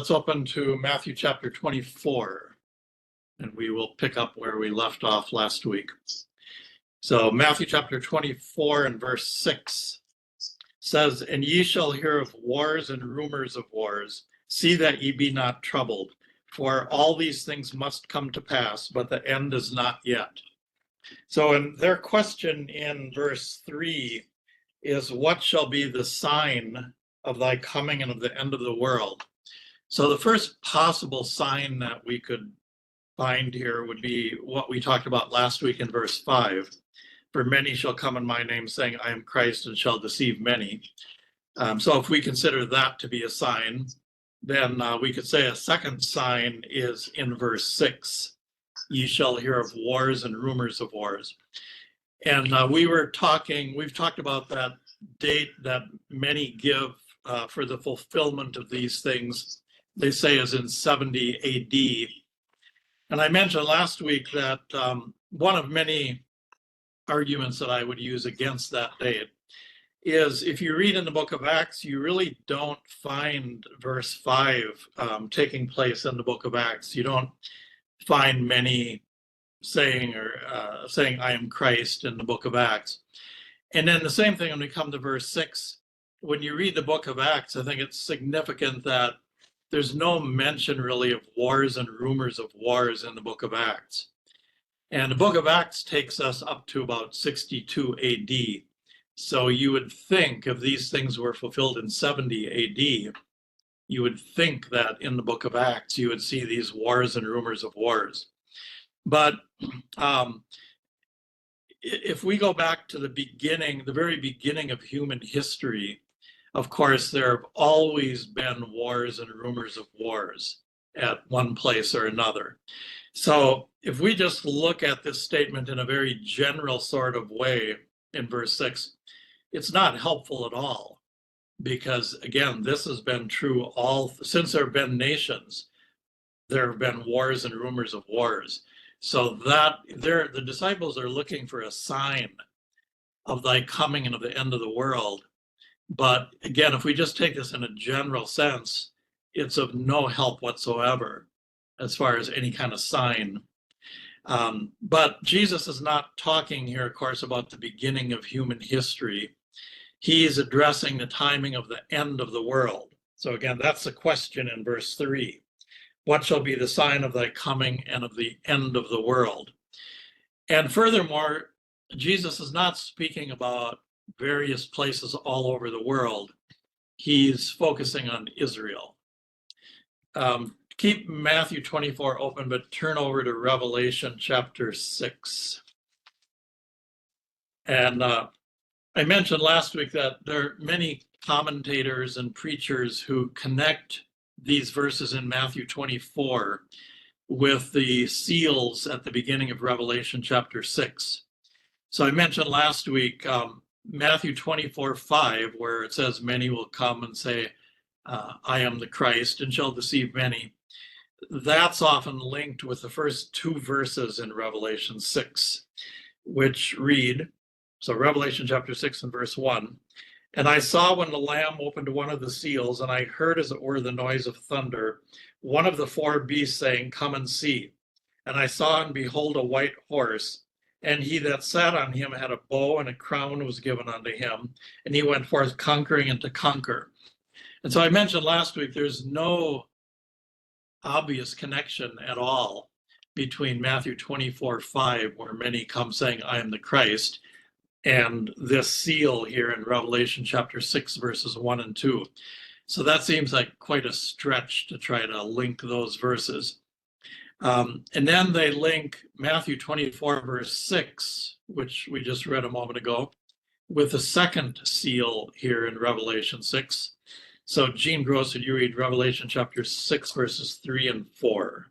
Let's open to Matthew chapter 24, and we will pick up where we left off last week. So Matthew chapter 24 and verse 6 says, "And ye shall hear of wars and rumors of wars. See that ye be not troubled, for all these things must come to pass, but the end is not yet." So in their question in verse 3 is, what shall be the sign of thy coming and of the end of the world? So the first possible sign that we could find here would be what we talked about last week in verse 5. For many shall come in my name, saying, I am Christ, and shall deceive many. So if we consider that to be a sign, then we could say a second sign is in verse 6. Ye shall hear of wars and rumors of wars. And we've talked about that date that many give for the fulfillment of these things. They say is in 70 AD. And I mentioned last week that one of many arguments that I would use against that date is if you read in the book of Acts, you really don't find verse 5 taking place in the book of Acts. You don't find many saying I am Christ in the book of Acts. And then the same thing when we come to verse 6, when you read the book of Acts, I think it's significant that there's no mention really of wars and rumors of wars in the book of Acts. And the book of Acts takes us up to about 62 AD. So you would think if these things were fulfilled in 70 AD, you would think that in the book of Acts, you would see these wars and rumors of wars. But if we go back to the very beginning of human history, of course, there have always been wars and rumors of wars at one place or another. So if we just look at this statement in a very general sort of way in verse 6, it's not helpful at all. Because again, this has been true since there have been nations, there have been wars and rumors of wars. So that the disciples are looking for a sign of thy coming and of the end of the world. But again, if we just take this in a general sense, it's of no help whatsoever as far as any kind of sign. But Jesus is not talking here, of course, about the beginning of human history. He is addressing the timing of the end of the world. So again, that's the question in verse 3. What shall be the sign of thy coming and of the end of the world? And furthermore, Jesus is not speaking about various places all over the world. He's focusing on Israel. Keep Matthew 24 open, but turn over to Revelation chapter 6. And I mentioned last week that there are many commentators and preachers who connect these verses in Matthew 24 with the seals at the beginning of Revelation chapter 6. So I mentioned last week Matthew 24:5, where it says, many will come and say, I am the Christ, and shall deceive many. That's often linked with the first two verses in Revelation 6, which read, so Revelation chapter 6 and verse 1, and I saw when the Lamb opened one of the seals, and I heard as it were the noise of thunder, one of the four beasts saying, come and see. And I saw and behold a white horse, and he that sat on him had a bow, and a crown was given unto him, and he went forth conquering and to conquer. And so I mentioned last week, there's no obvious connection at all between Matthew 24:5, where many come saying, I am the Christ, and this seal here in Revelation chapter 6, verses 1 and 2. So that seems like quite a stretch to try to link those verses. And then they link Matthew 24, verse 6, which we just read a moment ago, with the second seal here in Revelation 6. So Gene Gross, would you read Revelation chapter 6, verses 3 and 4?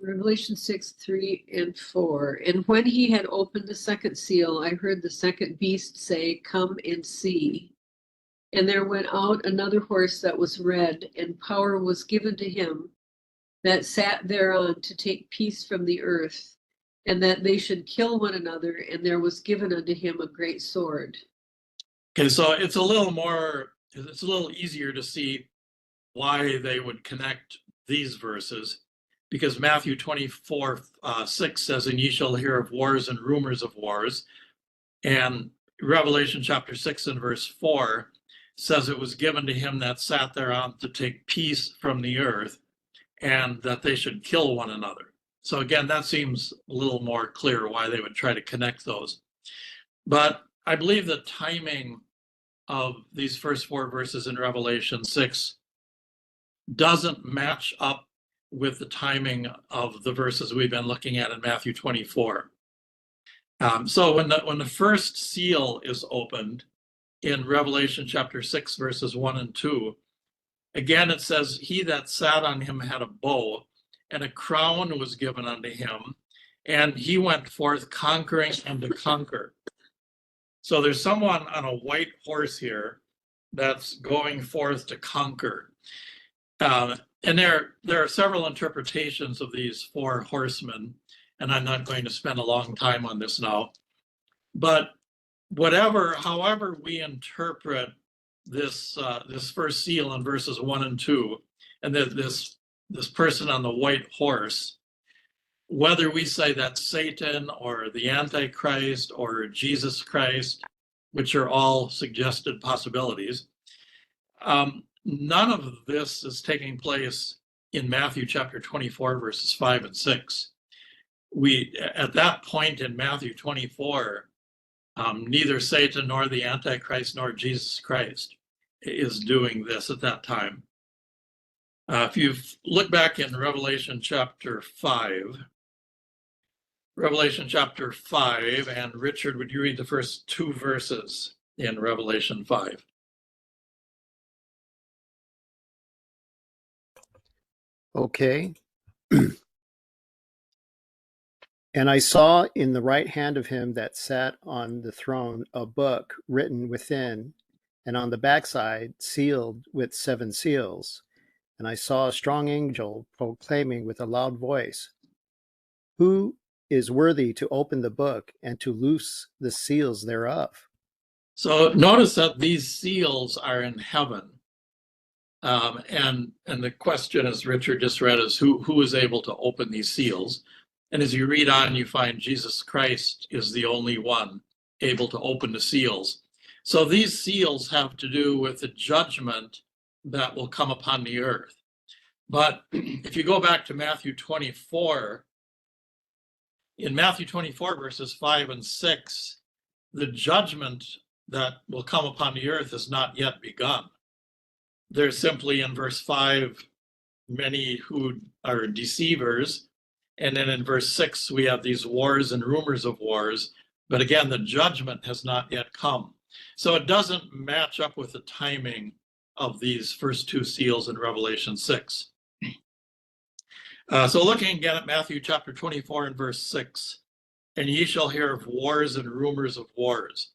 Revelation 6, 3 and 4. And when he had opened the second seal, I heard the second beast say, come and see. And there went out another horse that was red, and power was given to him that sat thereon to take peace from the earth, and that they should kill one another, and there was given unto him a great sword. Okay, so it's a little easier to see why they would connect these verses, because Matthew 24:6 says, and ye shall hear of wars and rumors of wars. And Revelation chapter 6 and verse 4 says it was given to him that sat thereon to take peace from the earth, and that they should kill one another. So again, that seems a little more clear why they would try to connect those. But I believe the timing of these first 4 verses in Revelation 6 doesn't match up with the timing of the verses we've been looking at in Matthew 24. So when the first seal is opened in Revelation chapter 6, verses 1 and 2, again it says, he that sat on him had a bow, and a crown was given unto him, and he went forth conquering and to conquer. So there's someone on a white horse here that's going forth to conquer. And there are several interpretations of these 4 horsemen, and I'm not going to spend a long time on this now. But however we interpret this first seal in verses 1 and 2, and this person on the white horse, whether we say that's Satan or the Antichrist or Jesus Christ, which are all suggested possibilities, none of this is taking place in Matthew chapter 24, verses 5 and 6. At that point in Matthew 24, neither Satan nor the Antichrist nor Jesus Christ is doing this at that time. If you look back in Revelation chapter 5, and Richard, would you read the first 2 verses in Revelation 5? Okay. And I saw in the right hand of him that sat on the throne a book written within, and on the backside sealed with 7 seals. And I saw a strong angel proclaiming with a loud voice, who is worthy to open the book and to loose the seals thereof? So notice that these seals are in heaven. And the question, as Richard just read, is who is able to open these seals? And as you read on, you find Jesus Christ is the only one able to open the seals. So these seals have to do with the judgment that will come upon the earth. But if you go back to Matthew 24, in Matthew 24, verses 5 and 6, the judgment that will come upon the earth has not yet begun. There's simply in verse 5, many who are deceivers. And then in verse 6, we have these wars and rumors of wars. But again, the judgment has not yet come. So it doesn't match up with the timing of these first 2 seals in Revelation 6. So looking again at Matthew chapter 24 and verse 6, and ye shall hear of wars and rumors of wars.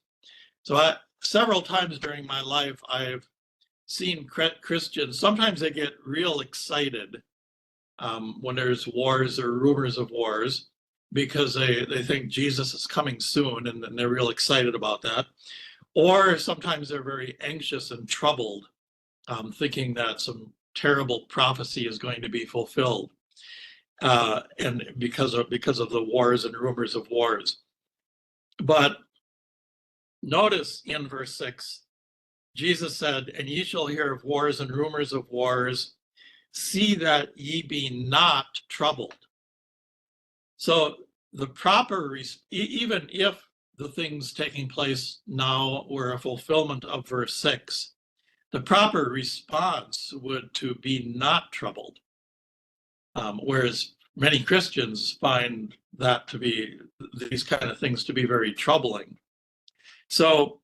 So several times during my life, I've seen Christians, sometimes they get real excited when there's wars or rumors of wars, because they think Jesus is coming soon, and they're real excited about that. Or sometimes they're very anxious and troubled, thinking that some terrible prophecy is going to be fulfilled, and because of the wars and rumors of wars. But notice in verse 6, Jesus said, and ye shall hear of wars and rumors of wars. See that ye be not troubled. So the proper, even if the things taking place now were a fulfillment of verse 6, the proper response would to be not troubled. Whereas many Christians find that to be, these kind of things to be very troubling. So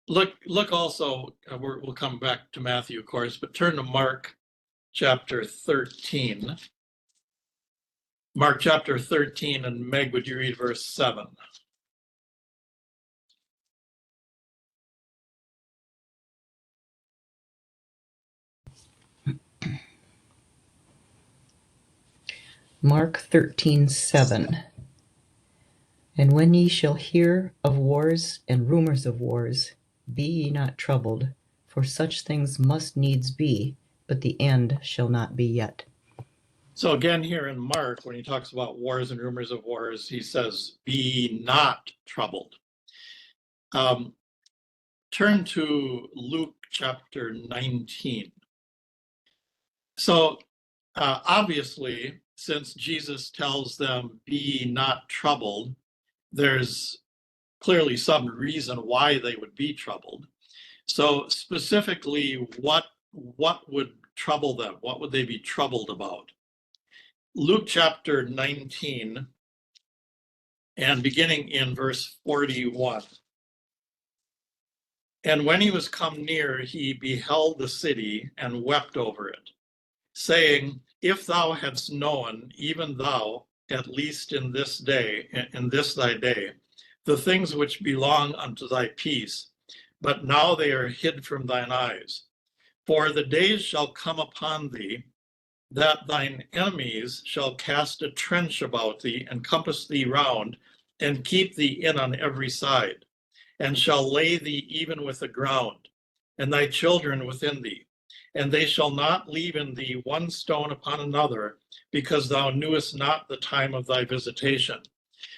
look also, we'll come back to Matthew, of course, but turn to Mark chapter 13. Mark chapter 13, and Meg, would you read verse 7? Mark 13:7. And when ye shall hear of wars and rumors of wars, be ye not troubled, for such things must needs be, but the end shall not be yet. So again, here in Mark, when he talks about wars and rumors of wars, he says, be not troubled. Turn to Luke chapter 19. So obviously, since Jesus tells them, be not troubled, there's clearly some reason why they would be troubled. So specifically, what would trouble them? What would they be troubled about? Luke chapter 19, and beginning in verse 41. And when he was come near, he beheld the city and wept over it, saying, if thou hadst known, even thou, at least in this day, in this thy day, the things which belong unto thy peace, but now they are hid from thine eyes. For the days shall come upon thee, that thine enemies shall cast a trench about thee, and compass thee round, and keep thee in on every side, and shall lay thee even with the ground, and thy children within thee. And they shall not leave in thee one stone upon another, because thou knewest not the time of thy visitation.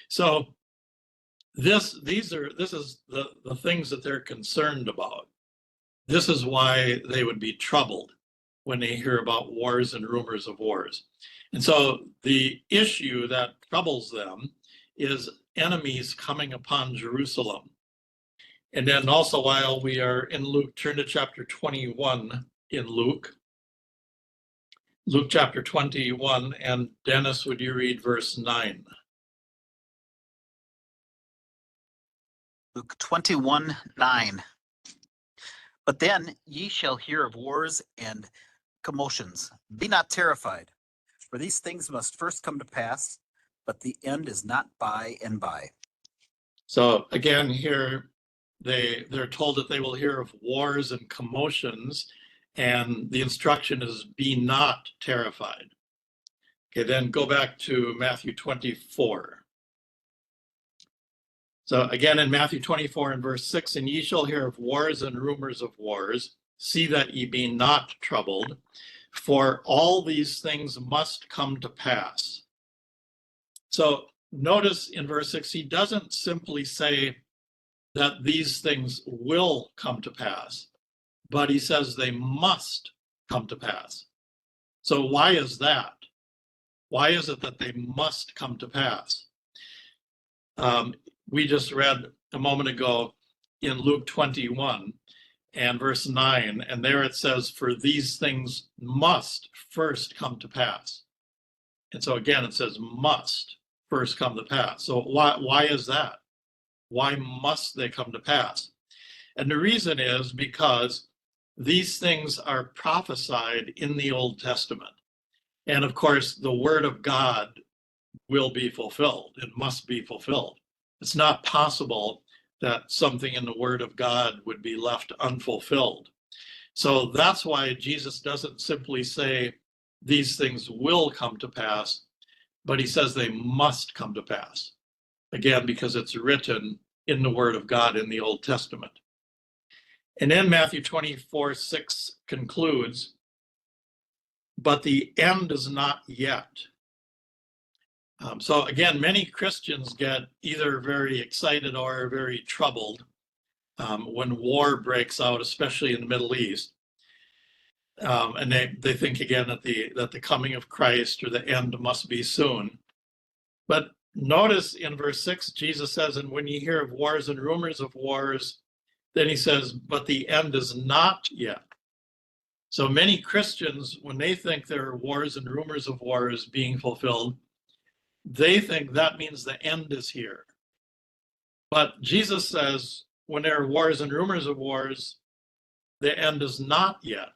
So this is the things that they're concerned about. This is why they would be troubled when they hear about wars and rumors of wars. And so the issue that troubles them is enemies coming upon Jerusalem. And then also, while we are in Luke, turn to chapter 21 in Luke. Luke chapter 21, and Dennis, would you read verse 9? Luke 21:9. But then ye shall hear of wars and commotions. Be not terrified, for these things must first come to pass, but the end is not by and by. So again, here they're told that they will hear of wars and commotions, and the instruction is be not terrified. Okay, then go back to Matthew 24. So again, in Matthew 24 and verse 6, and ye shall hear of wars and rumors of wars. See that ye be not troubled, for all these things must come to pass. So notice in verse 6, he doesn't simply say that these things will come to pass, but he says they must come to pass. So why is that? Why is it that they must come to pass? We just read a moment ago in Luke 21 and verse 9, and there it says, for these things must first come to pass. And so again, it says must first come to pass. So why is that? Why must they come to pass? And the reason is because these things are prophesied in the Old Testament. And of course, the word of God will be fulfilled. It must be fulfilled. It's not possible that something in the word of God would be left unfulfilled. So that's why Jesus doesn't simply say these things will come to pass, but he says they must come to pass. Again, because it's written in the word of God in the Old Testament. And then Matthew 24:6 concludes, but the end is not yet. So again, many Christians get either very excited or very troubled when war breaks out, especially in the Middle East. And they think again that the coming of Christ or the end must be soon. But notice in verse 6, Jesus says, and when you hear of wars and rumors of wars, then he says, but the end is not yet. So many Christians, when they think there are wars and rumors of wars being fulfilled, they think that means the end is here. But Jesus says, when there are wars and rumors of wars, the end is not yet.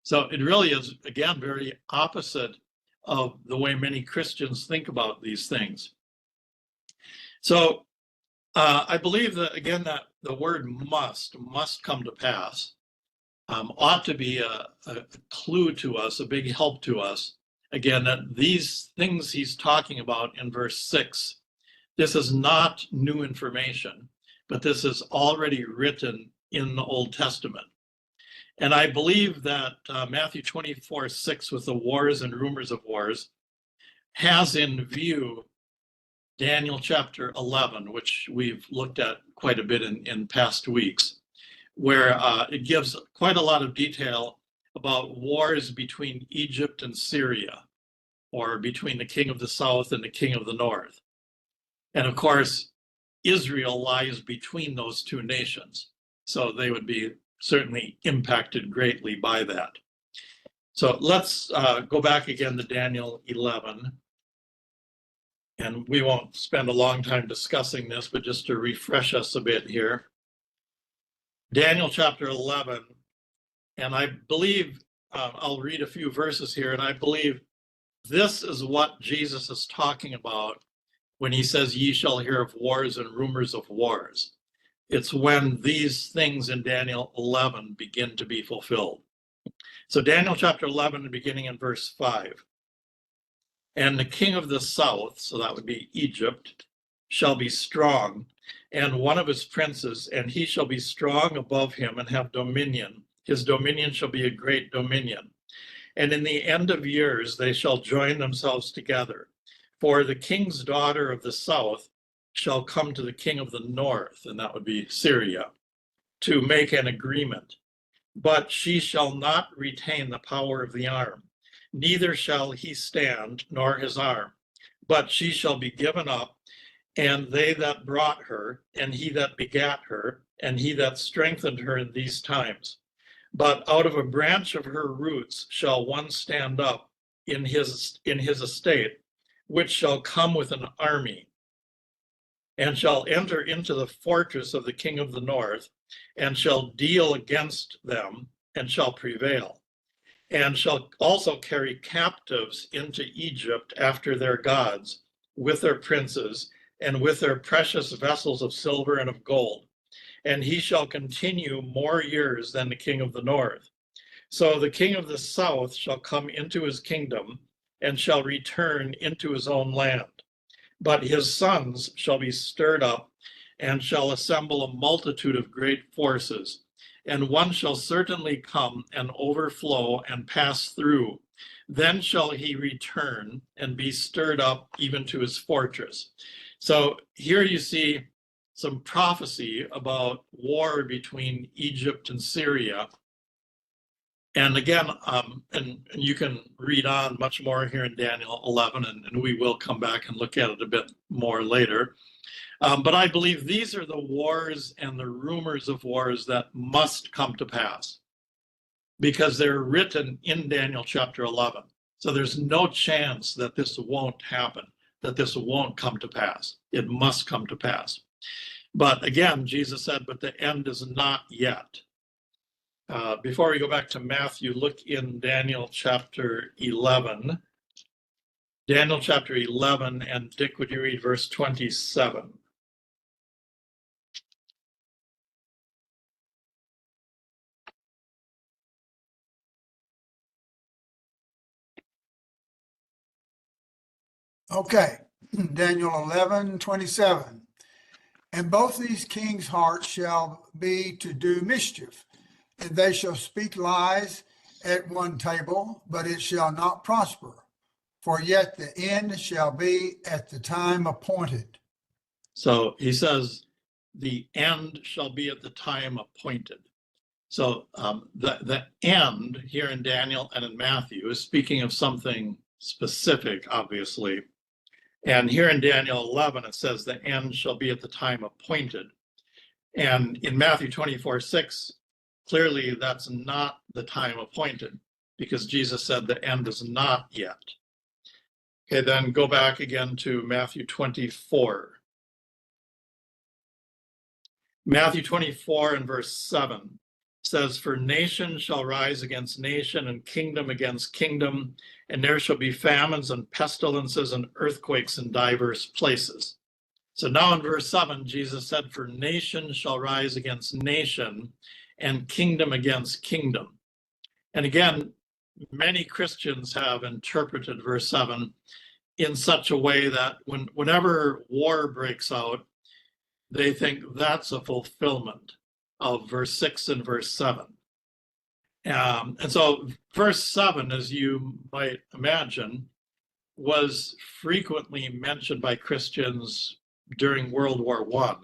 So it really is, again, very opposite of the way many Christians think about these things. So I believe that, again, that the word must come to pass ought to be a clue to us, a big help to us. Again, that these things he's talking about in verse 6, this is not new information, but this is already written in the Old Testament. And I believe that Matthew 24:6 with the wars and rumors of wars has in view Daniel chapter 11, which we've looked at quite a bit in past weeks, where it gives quite a lot of detail about wars between Egypt and Syria, or between the king of the south and the king of the north. And of course, Israel lies between those two nations. So they would be certainly impacted greatly by that. So let's go back again to Daniel 11. And we won't spend a long time discussing this, but just to refresh us a bit here. Daniel chapter 11, and I believe, I'll read a few verses here, and I believe this is what Jesus is talking about when he says, ye shall hear of wars and rumors of wars. It's when these things in Daniel 11 begin to be fulfilled. So Daniel chapter 11, beginning in verse 5. And the king of the south, so that would be Egypt, shall be strong, and one of his princes, and he shall be strong above him and have dominion. His dominion shall be a great dominion. And in the end of years they shall join themselves together. For the king's daughter of the south shall come to the king of the north, and that would be Syria, to make an agreement. But she shall not retain the power of the arm, neither shall he stand, nor his arm, but she shall be given up, and they that brought her, and he that begat her, and he that strengthened her in these times. But out of a branch of her roots shall one stand up in his estate, which shall come with an army, and shall enter into the fortress of the king of the north, and shall deal against them, and shall prevail, and shall also carry captives into Egypt after their gods, with their princes, and with their precious vessels of silver and of gold. And he shall continue more years than the king of the north. So the king of the south shall come into his kingdom, and shall return into his own land. But his sons shall be stirred up, and shall assemble a multitude of great forces. And one shall certainly come and overflow and pass through. Then shall he return and be stirred up even to his fortress. So here you see some prophecy about war between Egypt and Syria. And again, and you can read on much more here in Daniel 11, and we will come back and look at it a bit more later. But I believe these are the wars and the rumors of wars that must come to pass, because they're written in Daniel chapter 11. So there's no chance that this won't happen, that this won't come to pass. It must come to pass. But again, Jesus said, but the end is not yet. Before we go back to Matthew, look in Daniel chapter 11. Daniel chapter 11, and Dick, would you read verse 27? Okay, Daniel 11:27. And both these kings' hearts shall be to do mischief, and they shall speak lies at one table, but it shall not prosper. For yet the end shall be at the time appointed. So he says, the end shall be at the time appointed. So the end here in Daniel and in Matthew is speaking of something specific, obviously. And here in Daniel 11, it says the end shall be at the time appointed. And in Matthew 24:6, clearly that's not the time appointed, because Jesus said the end is not yet. Okay, then go back again to Matthew 24. Matthew 24 and verse 7 says, for nation shall rise against nation, and kingdom against kingdom, and there shall be famines and pestilences and earthquakes in diverse places. So now in verse 7, Jesus said, for nation shall rise against nation, and kingdom against kingdom. And again, many Christians have interpreted verse 7 in such a way that whenever war breaks out, they think that's a fulfillment of verse 6 and verse 7. And so verse 7, as you might imagine, was frequently mentioned by Christians during World War I.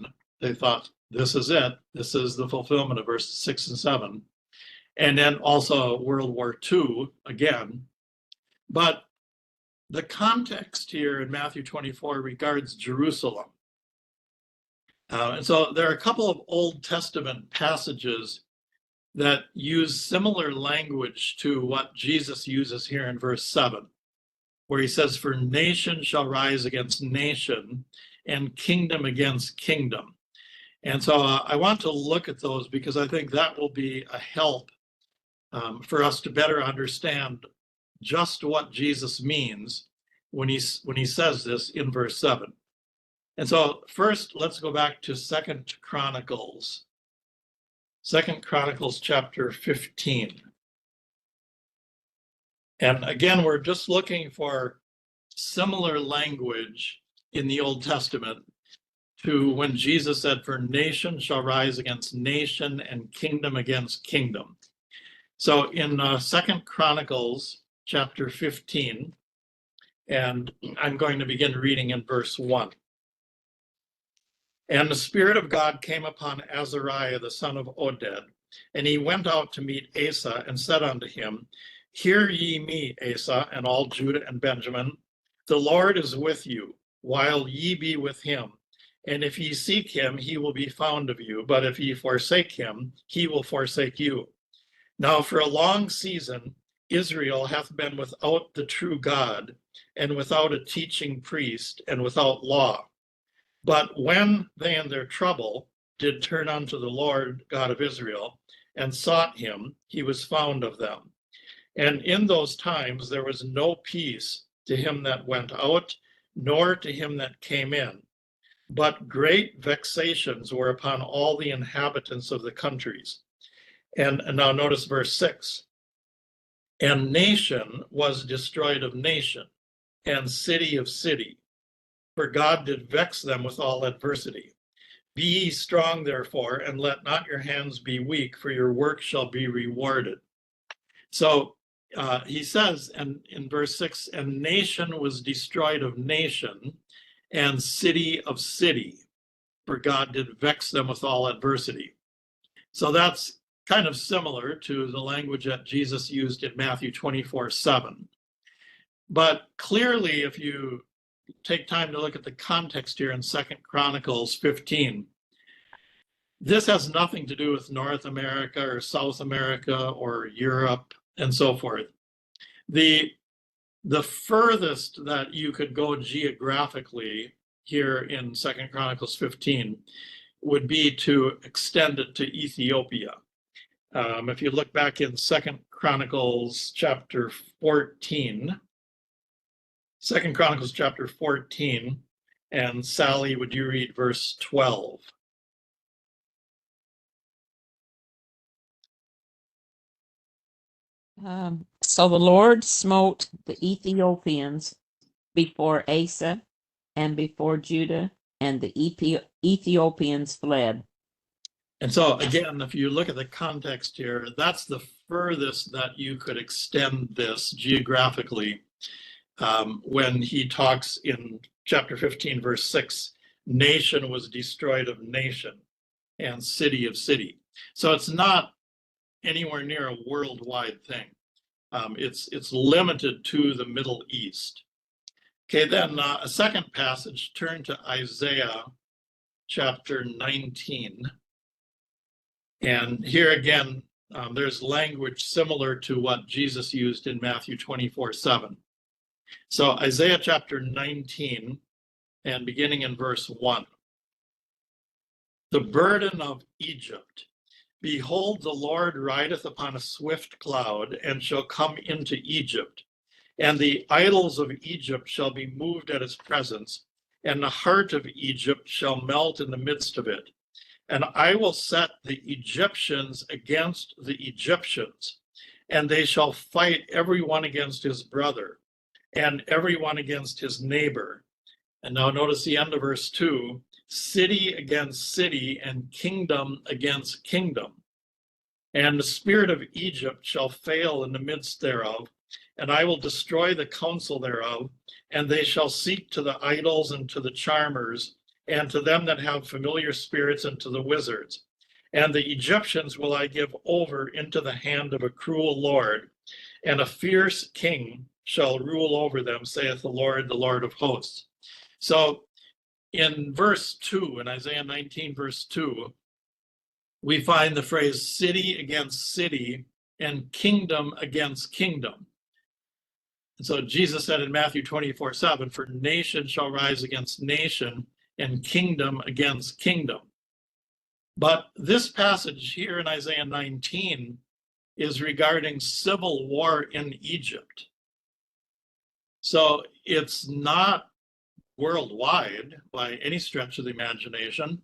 They thought, this is it. This is the fulfillment of verses 6 and 7. And then also World War II again. But the context here in Matthew 24 regards Jerusalem. And so there are a couple of Old Testament passages that use similar language to what Jesus uses here in verse 7, where he says, for nation shall rise against nation and kingdom against kingdom. And so I want to look at those because I think that will be a help for us to better understand just what Jesus means when he says this in verse 7. And so first, let's go back to 2 Chronicles. 2 Chronicles chapter 15. And again, we're just looking for similar language in the Old Testament to when Jesus said, for nation shall rise against nation and kingdom against kingdom. So in 2 Chronicles chapter 15, and I'm going to begin reading in verse 1. And the Spirit of God came upon Azariah, the son of Oded, and he went out to meet Asa and said unto him, hear ye me, Asa, and all Judah and Benjamin. The Lord is with you, while ye be with him. And if ye seek him, he will be found of you. But if ye forsake him, he will forsake you. Now for a long season, Israel hath been without the true God, and without a teaching priest, and without law. But when they in their trouble did turn unto the Lord God of Israel, and sought him, he was found of them. And in those times there was no peace to him that went out, nor to him that came in. But great vexations were upon all the inhabitants of the countries. And now notice verse 6. And nation was destroyed of nation, and city of city, for God did vex them with all adversity. Be ye strong, therefore, and let not your hands be weak, for your work shall be rewarded. So he says, and in verse 6, and nation was destroyed of nation, and city of city, for God did vex them with all adversity. So that's kind of similar to the language that Jesus used in Matthew 24:7. But clearly, if you take time to look at the context here in 2 Chronicles 15, this has nothing to do with North America or South America or Europe and so forth. The furthest that you could go geographically here in 2 Chronicles 15 would be to extend it to Ethiopia. If you look back in 2 Chronicles chapter 14, 2 Chronicles chapter 14, and Sally, would you read verse 12? So the Lord smote the Ethiopians before Asa and before Judah, and the Ethiopians fled. And so again, if you look at the context here, that's the furthest that you could extend this geographically. When he talks in chapter 15, verse 6, nation was destroyed of nation and city of city. So it's not anywhere near a worldwide thing. It's limited to the Middle East. Okay, then a second passage, turn to Isaiah chapter 19. And here again, there's language similar to what Jesus used in Matthew 24:7. So Isaiah chapter 19, and beginning in verse 1. The burden of Egypt. Behold, the Lord rideth upon a swift cloud, and shall come into Egypt. And the idols of Egypt shall be moved at his presence, and the heart of Egypt shall melt in the midst of it. And I will set the Egyptians against the Egyptians, and they shall fight every one against his brother, and every one against his neighbor. And now notice the end of verse 2, city against city, and kingdom against kingdom. And the spirit of Egypt shall fail in the midst thereof, and I will destroy the counsel thereof, and they shall seek to the idols and to the charmers, and to them that have familiar spirits, and to the wizards. And the Egyptians will I give over into the hand of a cruel Lord, and a fierce king shall rule over them, saith the Lord of hosts. So in verse 2, in Isaiah 19, verse 2, we find the phrase city against city and kingdom against kingdom. And so Jesus said in Matthew 24:7, for nation shall rise against nation and kingdom against kingdom. But this passage here in Isaiah 19 is regarding civil war in Egypt. So it's not worldwide by any stretch of the imagination.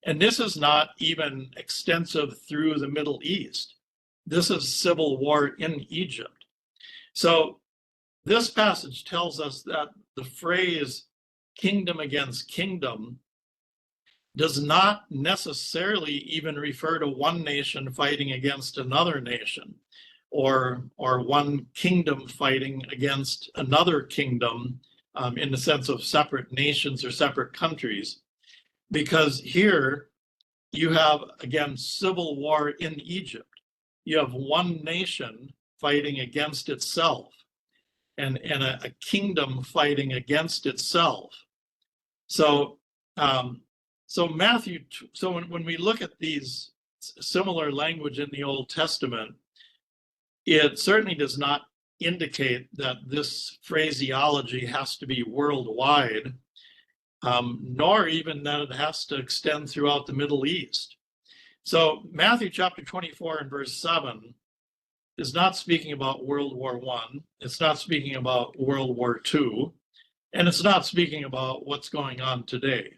And this is not even extensive through the Middle East. This is civil war in Egypt. So this passage tells us that the phrase kingdom against kingdom does not necessarily even refer to one nation fighting against another nation, or one kingdom fighting against another kingdom in the sense of separate nations or separate countries. Because here you have, again, civil war in Egypt. You have one nation fighting against itself, and a kingdom fighting against itself. So Matthew, so when we look at these similar language in the Old Testament, it certainly does not indicate that this phraseology has to be worldwide, nor even that it has to extend throughout the Middle East. So Matthew chapter 24 and verse 7 is not speaking about World War I. It's not speaking about World War II. And it's not speaking about what's going on today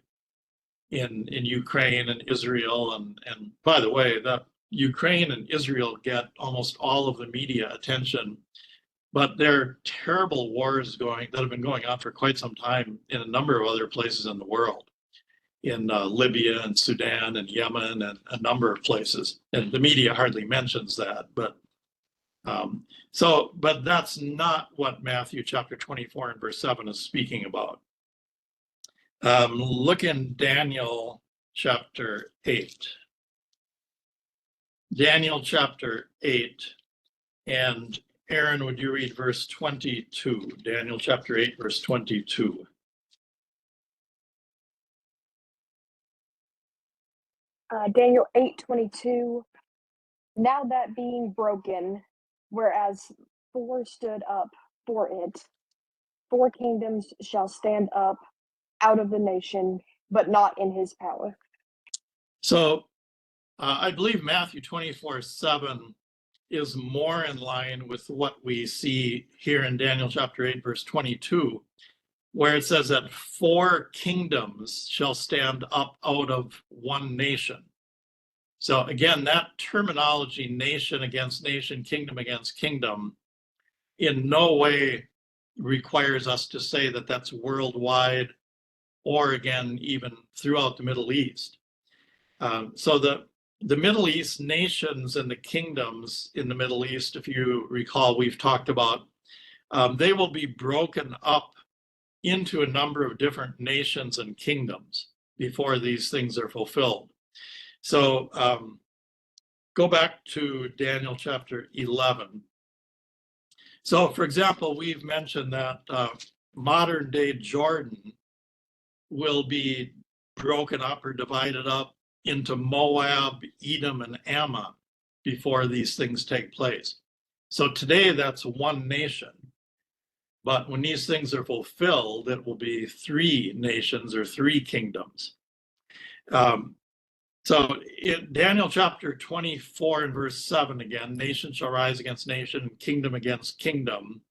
in Ukraine and Israel. And by the way, that Ukraine and Israel get almost all of the media attention, but there are terrible wars that have been going on for quite some time in a number of other places in the world, in Libya and Sudan and Yemen and a number of places. And the media hardly mentions that, but but that's not what Matthew chapter 24 and verse 7 is speaking about. Look in Daniel chapter 8. Daniel chapter 8, and Aaron, would you read verse 22? Daniel chapter 8, verse 22. Daniel 8:22. Now that being broken, whereas four stood up for it, four kingdoms shall stand up out of the nation, but not in his power. So I believe Matthew 24:7 is more in line with what we see here in Daniel chapter 8, verse 22, where it says that four kingdoms shall stand up out of one nation. So again, that terminology, nation against nation, kingdom against kingdom, in no way requires us to say that that's worldwide, or again, even throughout the Middle East. So the Middle East nations and the kingdoms in the Middle East, if you recall, we've talked about, they will be broken up into a number of different nations and kingdoms before these things are fulfilled. So go back to Daniel chapter 11. So, for example, we've mentioned that modern day Jordan will be broken up or divided up into Moab, Edom, and Ammon before these things take place. So today that's one nation. But when these things are fulfilled, it will be three nations or three kingdoms. So in Daniel chapter 24 and verse 7, again, nation shall rise against nation, kingdom against kingdom.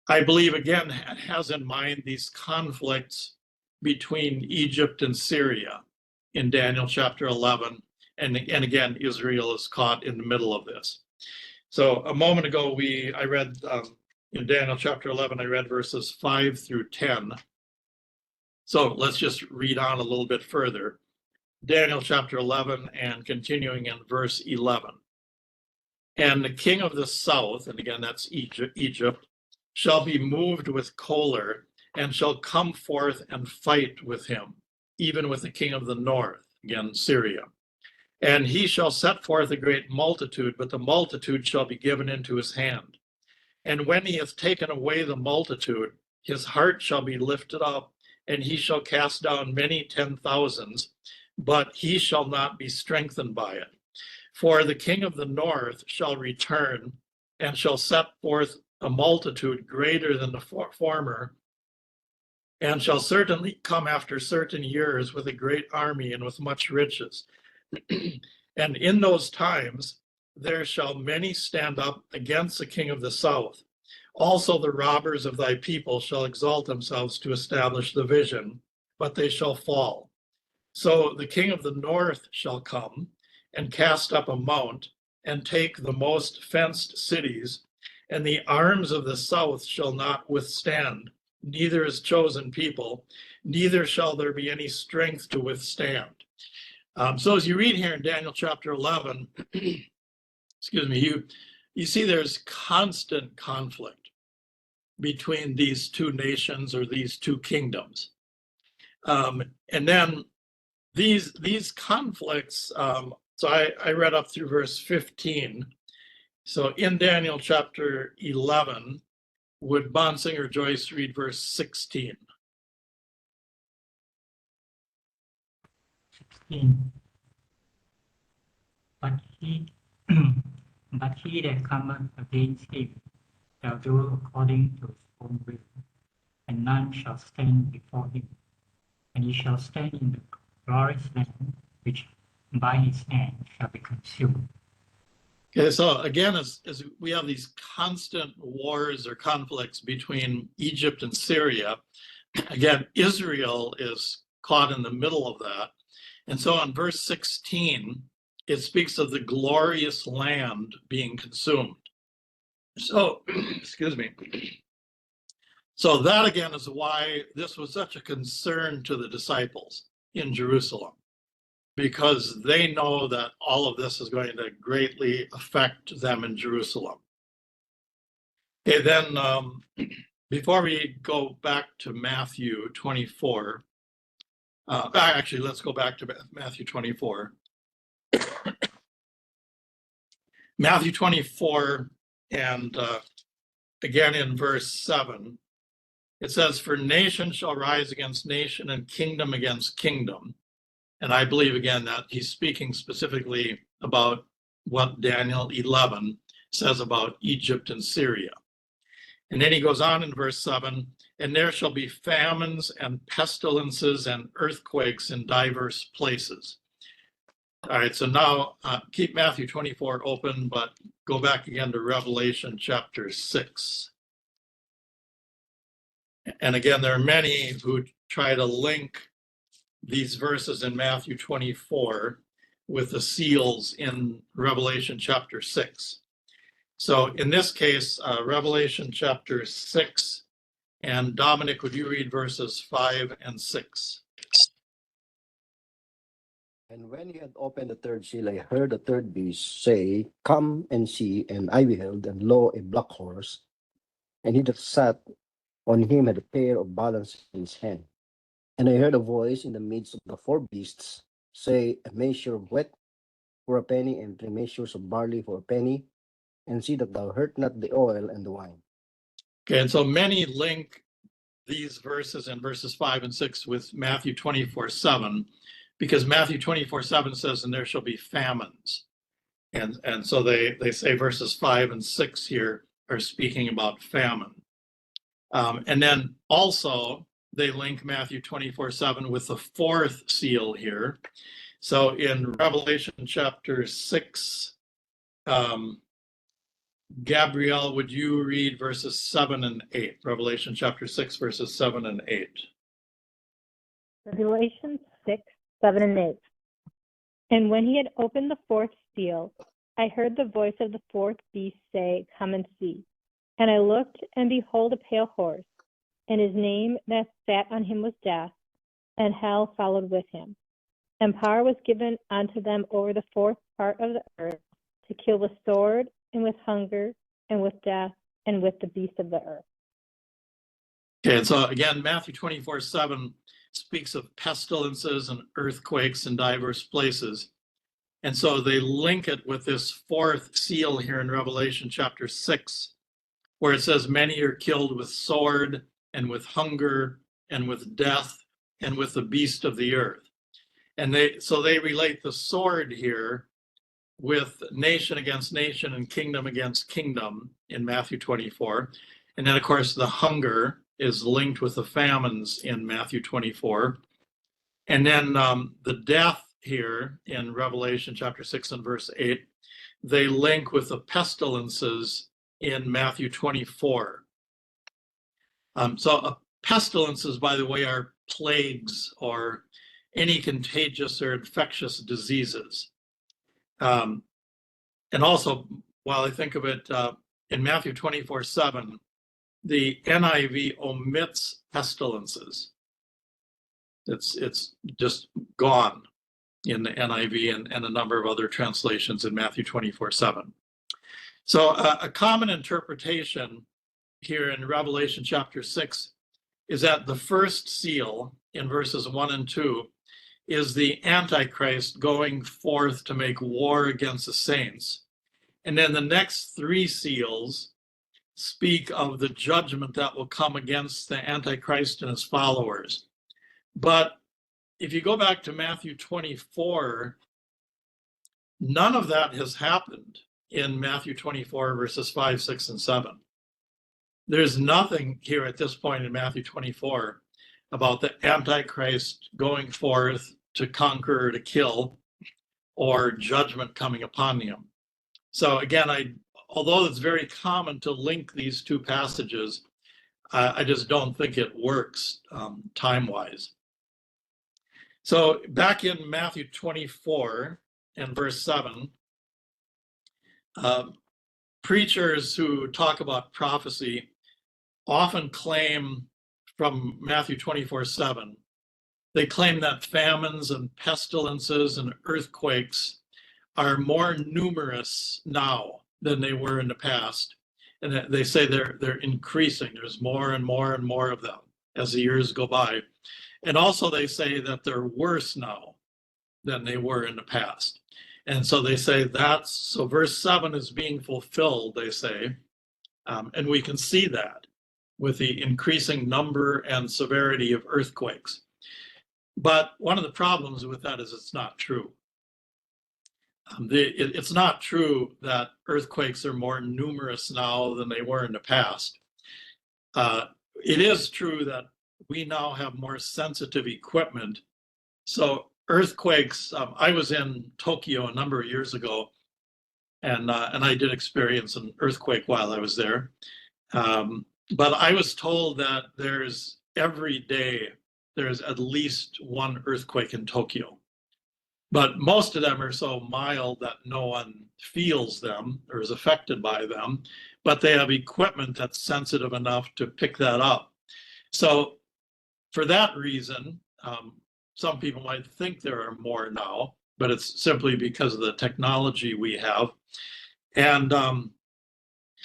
I believe, again, has in mind these conflicts between Egypt and Syria in Daniel chapter 11. And again, Israel is caught in the middle of this. So a moment ago, I read in Daniel chapter 11, I read verses 5 through 10. So let's just read on a little bit further. Daniel chapter 11 and continuing in verse 11. And the king of the south, and again that's Egypt, shall be moved with choler, and shall come forth and fight with him, even with the king of the north, again Syria. And he shall set forth a great multitude, but the multitude shall be given into his hand. And when he hath taken away the multitude, his heart shall be lifted up, and he shall cast down many 10,000s, but he shall not be strengthened by it. For the king of the north shall return, and shall set forth a multitude greater than the former, and shall certainly come after certain years with a great army and with much riches. And in those times there shall many stand up against the king of the south. Also the robbers of thy people shall exalt themselves to establish the vision, but they shall fall. So the king of the north shall come and cast up a mount and take the most fenced cities, and the arms of the south shall not withstand, neither is chosen people, neither shall there be any strength to withstand. So as you read here in Daniel chapter 11, excuse me, you see there's constant conflict between these two nations or these two kingdoms. And then these conflicts, so I read up through verse 15. So in Daniel chapter 11, would Bonsinger Joyce read verse 16? 16. But he, but he that cometh against him shall do according to his own will, and none shall stand before him. And he shall stand in the glorious land, which by his hand shall be consumed. Okay, so again, as we have these constant wars or conflicts between Egypt and Syria, again, Israel is caught in the middle of that. And so on verse 16, it speaks of the glorious land being consumed. So, excuse me. So that again is why this was such a concern to the disciples in Jerusalem, because they know that all of this is going to greatly affect them in Jerusalem. Okay, then before we go back to Matthew 24, actually, let's go back to Matthew 24. Matthew 24, and again in verse 7, it says, "For nation shall rise against nation and kingdom against kingdom." And I believe, again, that he's speaking specifically about what Daniel 11 says about Egypt and Syria. And then he goes on in verse 7, "And there shall be famines and pestilences and earthquakes in diverse places." All right, so now keep Matthew 24 open, but go back again to Revelation chapter 6. And again, there are many who try to link these verses in Matthew 24 with the seals in Revelation chapter 6. So in this case, Revelation chapter 6, and Dominic, would you read verses 5 and 6? And when he had opened the third seal, I heard the third beast say, Come and see. And I beheld, and lo, a black horse, and he that sat on him had a pair of balances in his hand. And I heard a voice in the midst of the four beasts say, A measure of wheat for a penny, and 3 measures of barley for a penny, and see that thou hurt not the oil and the wine. Okay, and so many link these verses in verses 5 and 6 with Matthew 24:7, because Matthew 24:7 says, "And there shall be famines." And so they say verses 5 and 6 here are speaking about famine. And then also they link Matthew 24:7 with the fourth seal here. So in Revelation chapter 6, Gabrielle, would you read verses 7 and 8? Revelation chapter 6, verses 7 and 8. Revelation 6, 7 and 8. And when he had opened the fourth seal, I heard the voice of the fourth beast say, Come and see. And I looked, and behold, a pale horse, and his name that sat on him was Death, and hell followed with him. And power was given unto them over the fourth part of the earth, to kill with sword, and with hunger, and with death, and with the beasts of the earth. Okay, and so again, Matthew 24:7 speaks of pestilences and earthquakes in diverse places. And so they link it with this fourth seal here in Revelation chapter 6, where it says, many are killed with sword and with hunger and with death and with the beast of the earth. And they relate the sword here with nation against nation and kingdom against kingdom in Matthew 24. And then, of course, the hunger is linked with the famines in Matthew 24. And then the death here in Revelation chapter 6 and verse 8, they link with the pestilences in Matthew 24. So pestilences, by the way, are plagues or any contagious or infectious diseases. And also, while I think of it, in Matthew 24:7, the NIV omits pestilences. It's just gone in the NIV and a number of other translations in Matthew 24:7. So a common interpretation here in Revelation chapter 6 is that the first seal in verses 1 and 2 is the Antichrist going forth to make war against the saints. And then the next three seals speak of the judgment that will come against the Antichrist and his followers. But if you go back to Matthew 24, none of that has happened in Matthew 24, verses 5, 6, and 7. There's nothing here at this point in Matthew 24 about the Antichrist going forth to conquer or to kill, or judgment coming upon him. So again, although it's very common to link these two passages, I just don't think it works time-wise. So back in Matthew 24 and verse 7, preachers who talk about prophecy often claim from Matthew 24:7, they claim that famines and pestilences and earthquakes are more numerous now than they were in the past. And they say they're increasing. There's more and more and more of them as the years go by. And also they say that they're worse now than they were in the past. And so they say so verse 7 is being fulfilled, they say. And we can see that with the increasing number and severity of earthquakes. But one of the problems with that is it's not true. It's not true that earthquakes are more numerous now than they were in the past. It is true that we now have more sensitive equipment. So earthquakes, I was in Tokyo a number of years ago, and I did experience an earthquake while I was there. But I was told that every day there's at least one earthquake in Tokyo. But most of them are so mild that no one feels them or is affected by them, but they have equipment that's sensitive enough to pick that up. So for that reason, some people might think there are more now, but it's simply because of the technology we have. And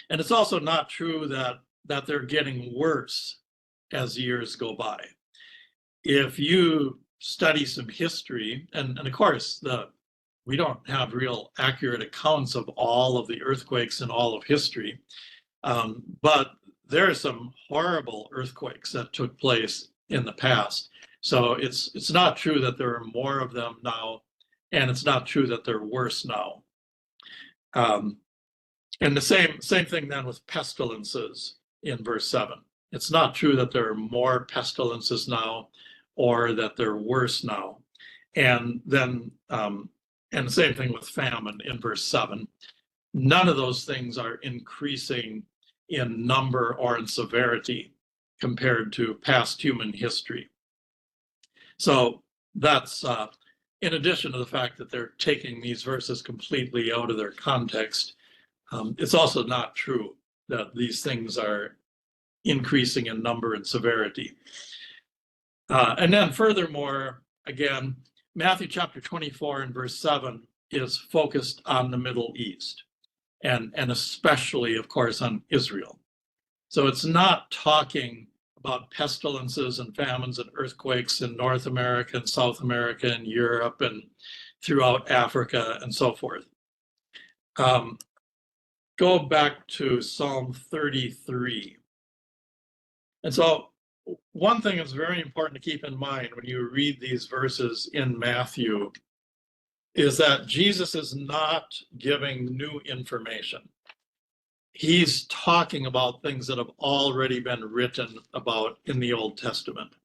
it's also not true that they're getting worse as years go by. If you study some history, and of course, we don't have real accurate accounts of all of the earthquakes in all of history, but there are some horrible earthquakes that took place in the past. So it's not true that there are more of them now, and it's not true that they're worse now. And the same thing then with pestilences in verse 7. It's not true that there are more pestilences now or that they're worse now. And then, and the same thing with famine in verse 7. None of those things are increasing in number or in severity compared to past human history. So that's in addition to the fact that they're taking these verses completely out of their context. It's also not true that these things are increasing in number and severity. And then furthermore, again, Matthew chapter 24 and verse 7 is focused on the Middle East. and especially, of course, on Israel. So it's not talking about pestilences and famines and earthquakes in North America and South America and Europe and throughout Africa and so forth. Go back to Psalm 33. And so one thing that's very important to keep in mind when you read these verses in Matthew is that Jesus is not giving new information. He's talking about things that have already been written about in the Old Testament.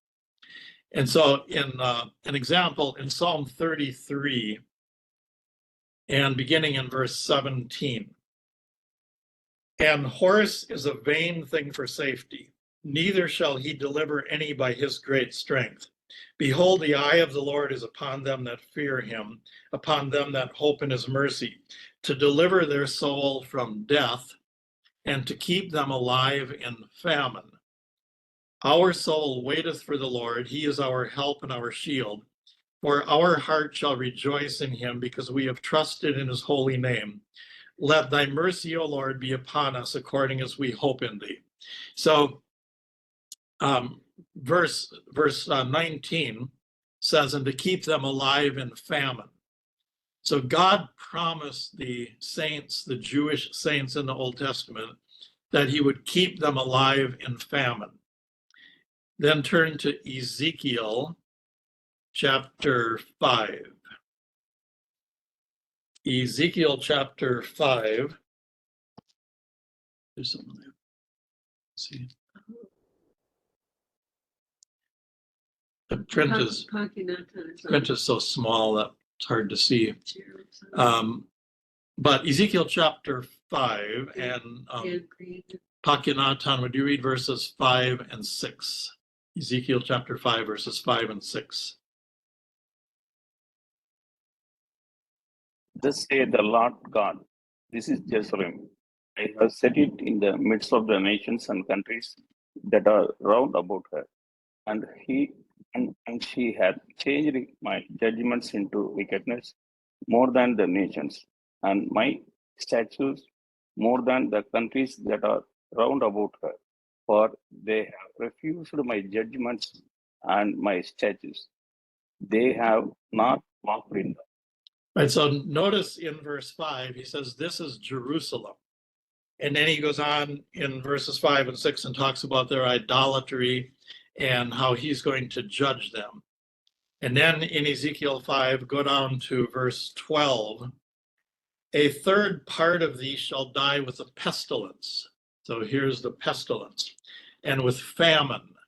And so in an example, in Psalm 33, and beginning in verse 17, "An horse is a vain thing for safety, neither shall he deliver any by his great strength. Behold, the eye of the Lord is upon them that fear him, upon them that hope in his mercy, to deliver their soul from death, and to keep them alive in famine. Our soul waiteth for the Lord, he is our help and our shield. For our heart shall rejoice in him, because we have trusted in his holy name. Let thy mercy, O Lord, be upon us according as we hope in thee." So verse 19 says, "And to keep them alive in famine." So God promised the saints, the Jewish saints in the Old Testament, that he would keep them alive in famine. Then turn to Ezekiel chapter 5. Ezekiel chapter 5. There's something there. Let's see. The print is so small that it's hard to see. But Ezekiel chapter 5 and Pakinatan, would you read verses 5 and 6? Ezekiel chapter 5, verses 5 and 6. "Thus saith the Lord God, this is Jerusalem. I have set it in the midst of the nations and countries that are round about her, and she hath changed my judgments into wickedness more than the nations, and my statutes more than the countries that are round about her. For they have refused my judgments and my statutes. They have not walked in them." Right, so notice in verse 5, he says, "This is Jerusalem." And then he goes on in verses 5 and 6 and talks about their idolatry and how he's going to judge them. And then in Ezekiel 5, go down to verse 12. "A third part of thee shall die with a pestilence." So here's the pestilence. "And with famine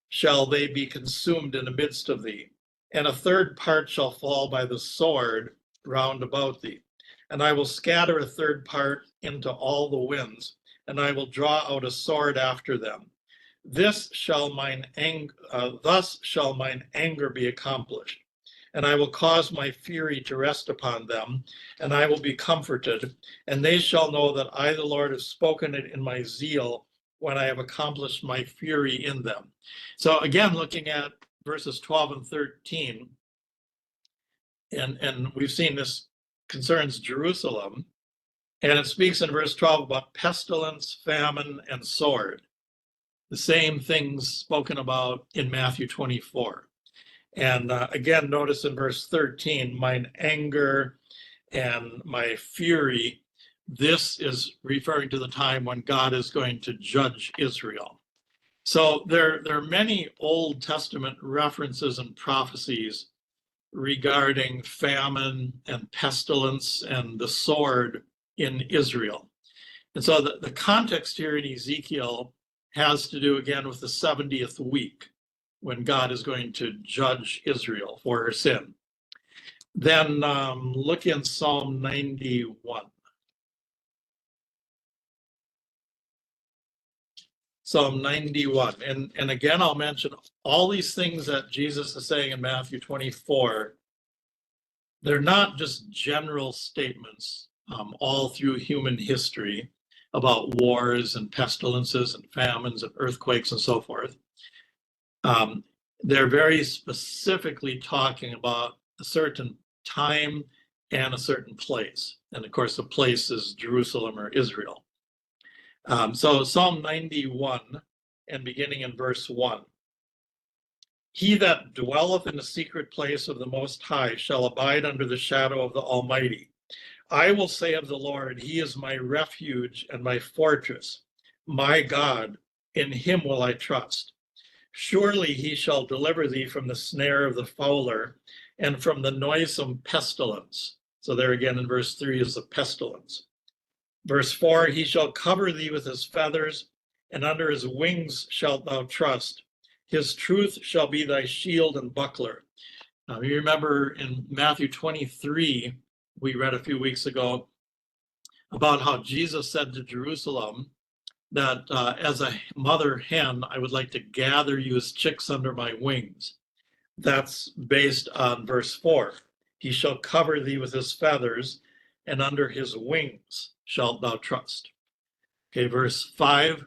shall they be consumed in the midst of thee. And a third part shall fall by the sword round about thee. And I will scatter a third part into all the winds, and I will draw out a sword after them. Thus shall mine anger be accomplished. And I will cause my fury to rest upon them, and I will be comforted. And they shall know that I, the Lord, have spoken it in my zeal, when I have accomplished my fury in them." So again, looking at verses 12 and 13, and we've seen this concerns Jerusalem, and it speaks in verse 12 about pestilence, famine, and sword. The same things spoken about in Matthew 24. And again, notice in verse 13, "Mine anger and my fury." This is referring to the time when God is going to judge Israel. So there are many Old Testament references and prophecies regarding famine and pestilence and the sword in Israel. And so the context here in Ezekiel has to do again with the 70th week, when God is going to judge Israel for her sin. Then look in Psalm 91. Psalm 91. And again, I'll mention all these things that Jesus is saying in Matthew 24. They're not just general statements all through human history about wars and pestilences and famines and earthquakes and so forth. They're very specifically talking about a certain time and a certain place. And of course, the place is Jerusalem or Israel. So Psalm 91, and beginning in verse 1. He that dwelleth in the secret place of the Most High shall abide under the shadow of the Almighty. I will say of the Lord, he is my refuge and my fortress, my God, in him will I trust. Surely he shall deliver thee from the snare of the fowler and from the noisome pestilence. So there again in verse 3 is the pestilence. Verse 4, he shall cover thee with his feathers, and under his wings shalt thou trust. His truth shall be thy shield and buckler. Now, you remember in Matthew 23, we read a few weeks ago about how Jesus said to Jerusalem that as a mother hen, I would like to gather you as chicks under my wings. That's based on verse 4. He shall cover thee with his feathers, and under his wings shalt thou trust. Okay, verse 5,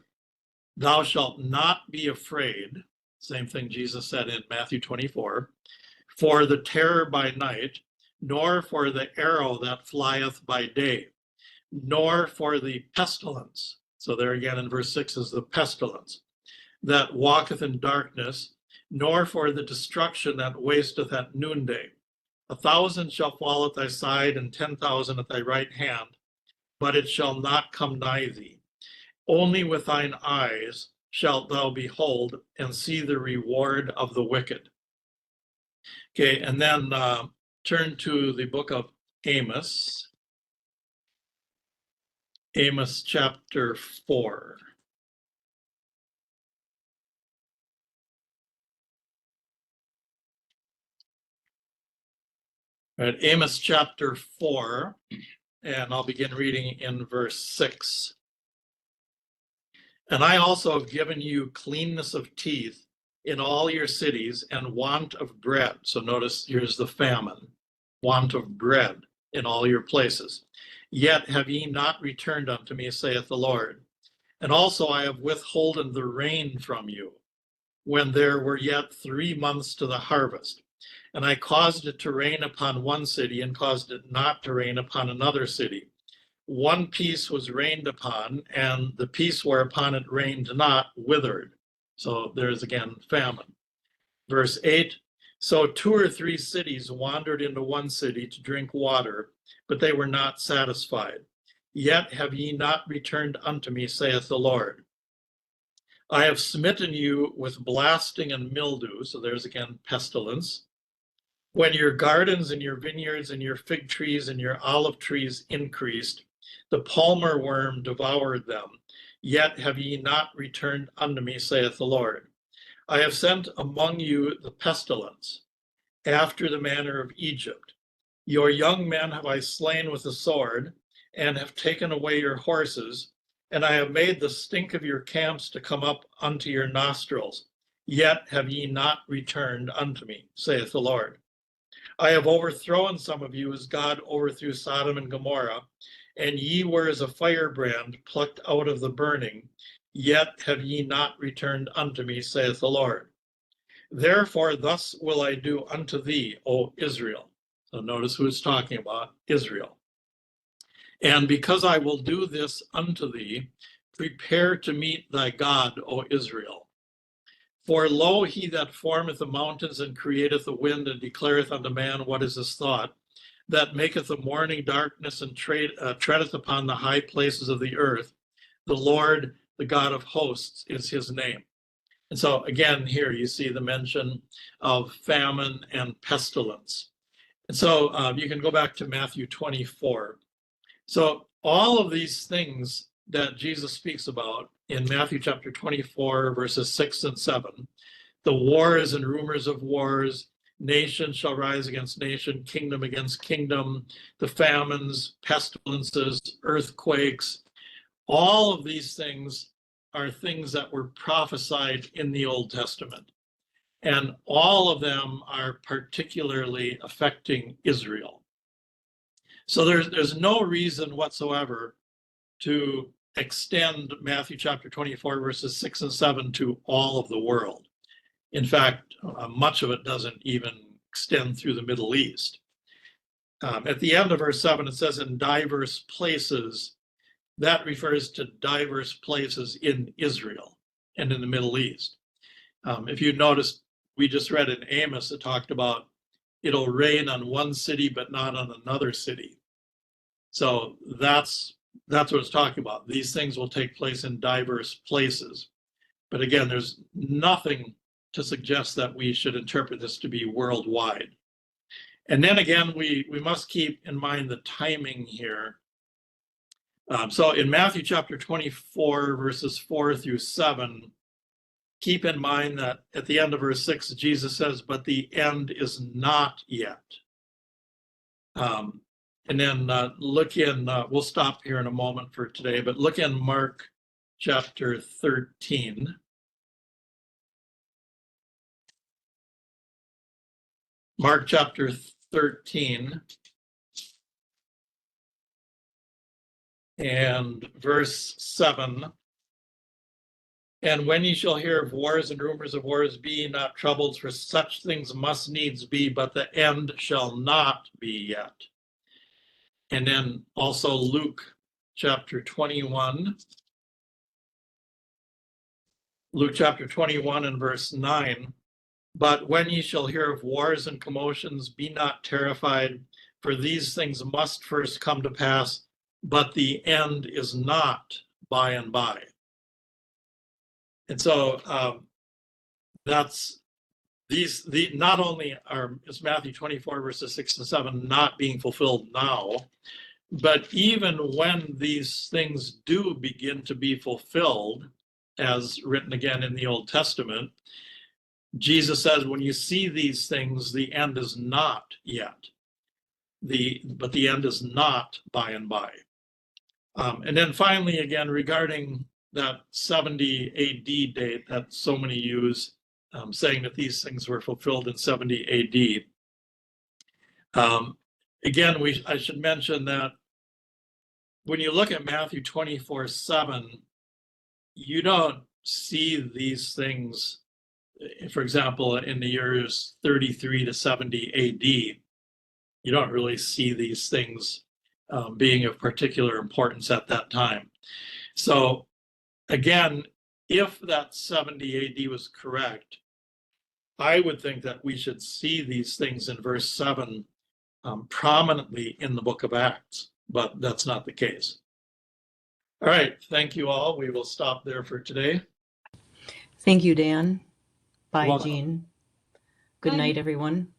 thou shalt not be afraid. Same thing Jesus said in Matthew 24. For the terror by night, nor for the arrow that flieth by day, nor for the pestilence. So there again in verse 6 is the pestilence that walketh in darkness, nor for the destruction that wasteth at noonday. 1,000 shall fall at thy side, and 10,000 at thy right hand, but it shall not come nigh thee. Only with thine eyes shalt thou behold and see the reward of the wicked. Okay, and then turn to the book of Amos. Amos chapter 4. Right, Amos chapter 4, and I'll begin reading in verse 6. And I also have given you cleanness of teeth in all your cities and want of bread. So notice here's the famine, want of bread in all your places. Yet have ye not returned unto me, saith the Lord. And also I have withholden the rain from you, when there were yet 3 months to the harvest. And I caused it to rain upon one city, and caused it not to rain upon another city. One piece was rained upon, and the piece whereupon it rained not withered. So there's again famine. Verse 8, so 2 or 3 cities wandered into one city to drink water, but they were not satisfied. Yet have ye not returned unto me, saith the Lord. I have smitten you with blasting and mildew. So there's again pestilence. When your gardens and your vineyards and your fig trees and your olive trees increased, the palmer worm devoured them. Yet have ye not returned unto me, saith the Lord. I have sent among you the pestilence, after the manner of Egypt. Your young men have I slain with the sword, and have taken away your horses, and I have made the stink of your camps to come up unto your nostrils. Yet have ye not returned unto me, saith the Lord. I have overthrown some of you as God overthrew Sodom and Gomorrah, and ye were as a firebrand plucked out of the burning, yet have ye not returned unto me, saith the Lord. Therefore thus will I do unto thee, O Israel. So notice who it's talking about, Israel. And because I will do this unto thee, prepare to meet thy God, O Israel. For lo, he that formeth the mountains and createth the wind and declareth unto man what is his thought, that maketh the morning darkness and treadeth upon the high places of the earth, the Lord, the God of hosts, is his name. And so again, here you see the mention of famine and pestilence. And so you can go back to Matthew 24. So all of these things that Jesus speaks about in Matthew chapter 24, verses 6 and 7, the wars and rumors of wars, nation shall rise against nation, kingdom against kingdom, the famines, pestilences, earthquakes, all of these things are things that were prophesied in the Old Testament. And all of them are particularly affecting Israel. So there's no reason whatsoever to extend Matthew chapter 24, verses 6 and 7 to all of the world. In fact, much of it doesn't even extend through the Middle East. At the end of verse 7, it says in diverse places. That refers to diverse places in Israel and in the Middle East. If you noticed, we just read in Amos, it talked about it'll rain on one city, but not on another city. So that's what it's talking about. These things will take place in diverse places. But again, there's nothing to suggest that we should interpret this to be worldwide. And then again, we must keep in mind the timing here. So in Matthew chapter 24, verses 4 through 7, keep in mind that at the end of verse 6, Jesus says, but the end is not yet. And then look in, we'll stop here in a moment for today, but look in Mark chapter 13. Mark chapter 13 and verse 7. And when ye shall hear of wars and rumors of wars, be ye not troubled, for such things must needs be, but the end shall not be yet. And then also Luke chapter 21. Luke chapter 21 and verse 9. But when ye shall hear of wars and commotions, be not terrified, for these things must first come to pass, but the end is not by and by. And so that's not only is Matthew 24 verses 6 and 7 not being fulfilled now, but even when these things do begin to be fulfilled, as written again in the Old Testament, Jesus says, when you see these things, the end is not yet. But the end is not by and by. And then finally, again, regarding that 70 AD date that so many use, saying that these things were fulfilled in 70 AD. Again, I should mention that when you look at Matthew 24:7, you don't see these things, for example, in the years 33 to 70 AD. You don't really see these things being of particular importance at that time. So again, if that 70 AD was correct, I would think that we should see these things in verse 7 prominently in the book of Acts, but that's not the case. All right, thank you all. We will stop there for today. Thank you, Dan. Bye, Welcome. Jean. Good Bye. night, everyone.